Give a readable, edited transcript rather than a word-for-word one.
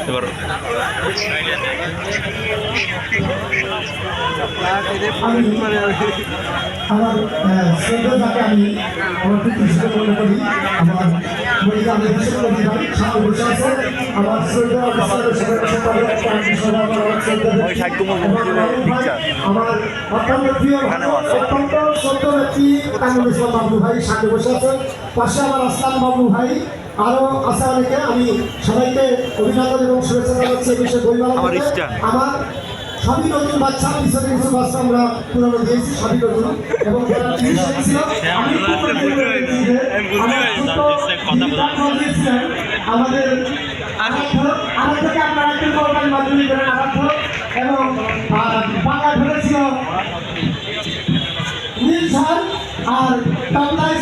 এবার আমার শ্রদ্ধাকে আমি আমার খুব খুশি মনে করি। আমার আমার শ্রদ্ধা আমার অত্যন্ত প্রিয় অত্যন্ত শ্রদ্ধা ব্যক্তি তামিল ইসলাম বাবু ভাই সামনে বসে আছেন, পাশে আমার আসলাম বাবু ভাই আরো আছে অনেকে। আমি সবাইকে অভিনন্দন এবং শুভেচ্ছা জানাচ্ছি। বিষয়ে পরিবার আমার সবই নতুন বাচ্চা, পিছনে কিছু বাচ্চা আমরা পুরনো দিয়েছি, সবই নতুন এবং আমাদের আমার থেকে আপনারা একটু করবেন মাধ্যমিক এবং বাংলা ধরেছিল নীল স্যার আর বাংলায়